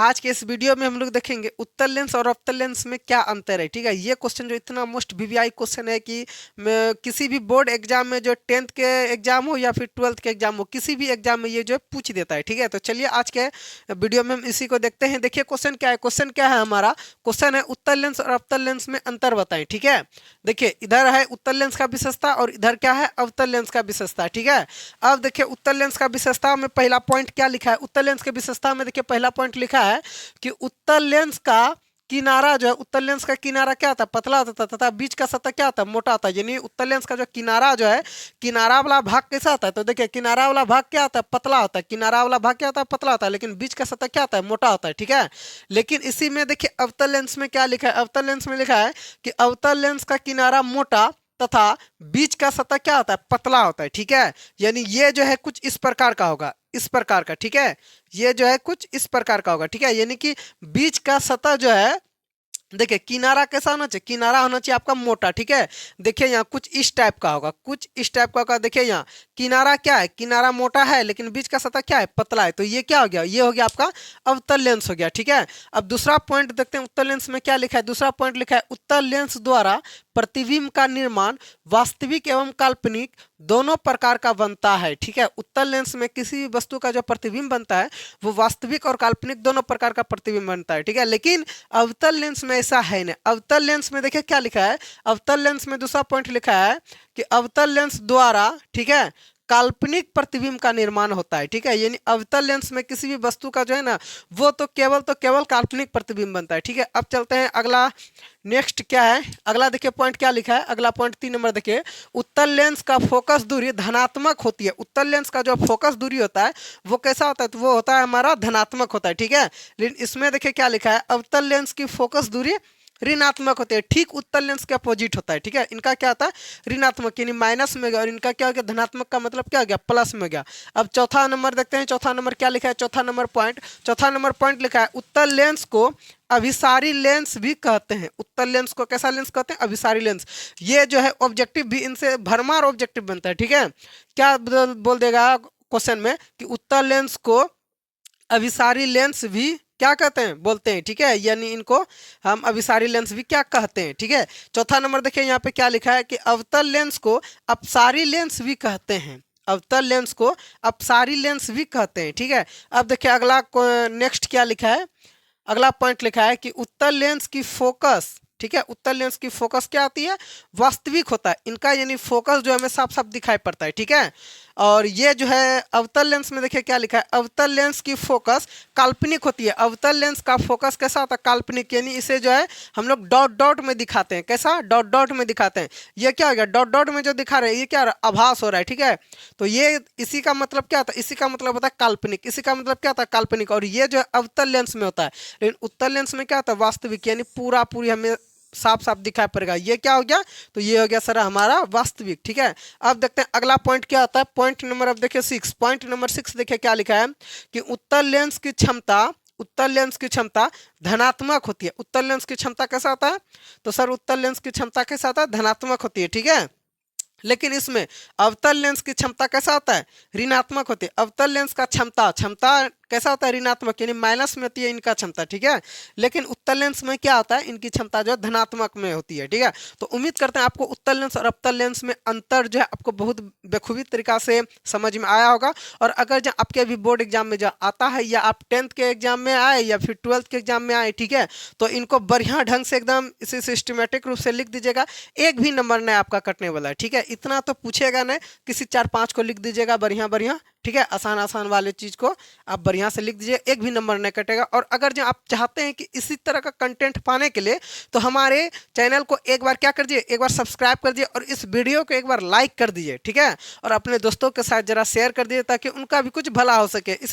आज के इस वीडियो में हम लोग देखेंगे उत्तल लेंस और अवतल लेंस में क्या अंतर है। ठीक है, ये क्वेश्चन जो इतना मोस्ट वीवीआई क्वेश्चन है कि किसी भी बोर्ड एग्जाम में जो 10th के एग्जाम हो या फिर 12th के एग्जाम हो, किसी भी एग्जाम में ये जो है पूछ देता है। ठीक है, तो चलिए आज के वीडियो में हम इसी को देखते हैं। देखिए क्वेश्चन क्या है। क्वेश्चन क्या है हमारा, क्वेश्चन है उत्तल लेंस और अवतल लेंस में अंतर बताएं। ठीक है, देखिए इधर है उत्तल लेंस का विशेषता और इधर क्या है अवतल लेंस का विशेषता। ठीक है, अब देखिए उत्तल लेंस का विशेषता में पहला पॉइंट क्या लिखा है। उत्तल लेंस के विशेषता में देखिए पहला पॉइंट लिखा है कि उत्तल लेंस का किनारा जो है, उत्तल लेंस का किनारा क्या होता है, पतला होता है तथा बीच का सतह क्या होता है, मोटा होता है। यानी उत्तल लेंस का जो किनारा जो है, किनारा वाला भाग कैसा होता है, तो देखिए किनारा वाला भाग क्या होता है, पतला होता है। किनारा वाला भाग क्या होता है, पतला होता है, लेकिन बीच का सतह क्या होता है, मोटा होता है। ठीक है, लेकिन इसी में देखिए अवतल लेंस में क्या लिखा है। अवतल लेंस में लिखा है कि अवतल लेंस का किनारा मोटा तथा बीच का सतह क्या होता है, पतला होता है। ठीक है, यानी ये जो है कुछ इस प्रकार का होगा, इस प्रकार का। ठीक है, ये जो है कुछ इस प्रकार का होगा। ठीक है, यानी कि बीच का सतह जो है, देखिए किनारा कैसा होना चाहिए, किनारा होना चाहिए आपका मोटा। ठीक है, देखिए यहाँ कुछ इस टाइप का होगा, कुछ इस टाइप का होगा। देखिए यहाँ किनारा क्या है, किनारा मोटा है लेकिन बीच का सतह क्या है, पतला है। तो ये क्या हो गया, ये हो गया आपका अवतल लेंस हो गया। ठीक है, अब दूसरा पॉइंट देखते हैं उत्तल लेंस में क्या लिखा है। दूसरा पॉइंट लिखा है उत्तल लेंस द्वारा प्रतिबिंब का निर्माण वास्तविक एवं काल्पनिक दोनों प्रकार का बनता है। ठीक है, उत्तल लेंस में किसी भी वस्तु का जो प्रतिबिंब बनता है वो वास्तविक और काल्पनिक दोनों प्रकार का प्रतिबिंब बनता है। ठीक है, लेकिन अवतल लेंस में ऐसा है नहीं। अवतल लेंस में देखिए क्या लिखा है, अवतल लेंस में दूसरा पॉइंट लिखा है कि अवतल लेंस द्वारा, ठीक है, काल्पनिक प्रतिबिंब का निर्माण होता है। ठीक है, यानी अवतल लेंस में किसी भी वस्तु का जो है ना, वो तो केवल काल्पनिक प्रतिबिंब बनता है। ठीक है, अब चलते हैं अगला, नेक्स्ट क्या है अगला। देखिए पॉइंट क्या लिखा है, अगला पॉइंट 3 नंबर देखिए, उत्तल लेंस का फोकस दूरी धनात्मक होती है। उत्तल लेंस का जो फोकस दूरी होता है वो कैसा होता है, तो वो होता है हमारा धनात्मक होता है। ठीक है, लेकिन इसमें देखिए क्या लिखा है, अवतल लेंस की फोकस दूरी ऋणात्मक होते हैं। ठीक उत्तल लेंस के अपोजिट होता है। ठीक है, इनका क्या होता है ऋणात्मक यानी माइनस में गया, और इनका क्या हो गया धनात्मक का मतलब क्या हो गया, प्लस में गया। अब चौथा नंबर देखते हैं, चौथा नंबर क्या लिखा है। चौथा नंबर पॉइंट लिखा है उत्तल लेंस को अभिसारी लेंस भी कहते हैं। उत्तल लेंस को कैसा लेंस कहते हैं, अभिसारी लेंस। ये जो है ऑब्जेक्टिव भी इनसे भरमार ऑब्जेक्टिव बनता है। ठीक है, क्या बोल देगा क्वेश्चन में कि उत्तल लेंस को अभिसारी लेंस भी क्या कहते हैं, बोलते हैं। ठीक है, यानी इनको हम अभिसारी लेंस भी क्या कहते हैं। ठीक है, चौथा नंबर देखिए यहाँ पे क्या लिखा है कि अवतल लेंस को अपसारी लेंस भी कहते हैं। अवतल लेंस को अपसारी लेंस भी कहते हैं। ठीक है, अब देखिए अगला नेक्स्ट क्या लिखा है, अगला पॉइंट लिखा है कि उत्तल लेंस की फोकस, ठीक है, उत्तल लेंस की फोकस क्या आती है, वास्तविक होता है इनका, यानी फोकस जो हमें साफ साफ दिखाई पड़ता है। ठीक है, और ये जो है अवतल लेंस में देखिए क्या लिखा है, अवतल लेंस की फोकस काल्पनिक होती है। अवतल लेंस का फोकस कैसा होता है, काल्पनिक, यानी इसे जो है हम लोग डॉट डॉट में दिखाते हैं। कैसा, डॉट डॉट में दिखाते हैं। ये क्या हो गया, डॉट डॉट में जो दिखा रहे हैं ये क्या हो रहा है, आभास हो रहा है। ठीक है, तो ये इसी का मतलब क्या होता है, इसी का मतलब होता है काल्पनिक, इसी का मतलब क्या होता है काल्पनिक, और ये जो है अवतल लेंस में होता है। लेकिन उत्तल लेंस में क्या होता है, वास्तविक, यानी पूरा पूरी हमें साफ साफ दिखाई पड़ेगा। ये क्या हो गया, तो ये हो गया सर हमारा वास्तविक। ठीक है, अब देखते हैं अगला पॉइंट क्या होता है। पॉइंट नंबर अब देखिए 6, पॉइंट नंबर 6 देखिए क्या लिखा है कि उत्तल लेंस की क्षमता, उत्तल लेंस की क्षमता धनात्मक होती है। उत्तल लेंस की क्षमता कैसा होता है, तो सर उत्तल लेंस की क्षमता कैसा होता है, धनात्मक होती है। ठीक है, लेकिन इसमें अवतल लेंस की क्षमता कैसा होता है, ऋणात्मक होती है। अवतल लेंस का क्षमता कैसा होता है, ऋणात्मक, यानी माइनस में होती है इनका क्षमता। ठीक है, लेकिन उत्तल लेंस में क्या होता है, इनकी क्षमता जो है धनात्मक में होती है। ठीक है, तो उम्मीद करते हैं आपको उत्तल लेंस और अवतल लेंस में अंतर जो है आपको बहुत बेखूबी तरीका से समझ में आया होगा। और अगर जो आपके भी बोर्ड एग्जाम में जो आता है, या आप 10th के एग्जाम में आए या फिर 12th के एग्जाम में आए, ठीक है, तो इनको बढ़िया ढंग से एकदम इसे सिस्टमेटिक रूप से लिख दीजिएगा। एक भी नंबर नहीं आपका कटने वाला है। ठीक है, इतना तो पूछेगा नहीं, किसी 4-5 को लिख दीजिएगा बढ़िया बढ़िया। ठीक है, आसान आसान वाले चीज को आप बढ़िया से लिख दीजिए, एक भी नंबर नहीं कटेगा। और अगर जो आप चाहते हैं कि इसी तरह का कंटेंट पाने के लिए, तो हमारे चैनल को एक बार क्या कर दीजिए, एक बार सब्सक्राइब कर दीजिए, और इस वीडियो को एक बार लाइक कर दीजिए। ठीक है, और अपने दोस्तों के साथ जरा शेयर कर दीजिए ताकि उनका भी कुछ भला हो सके।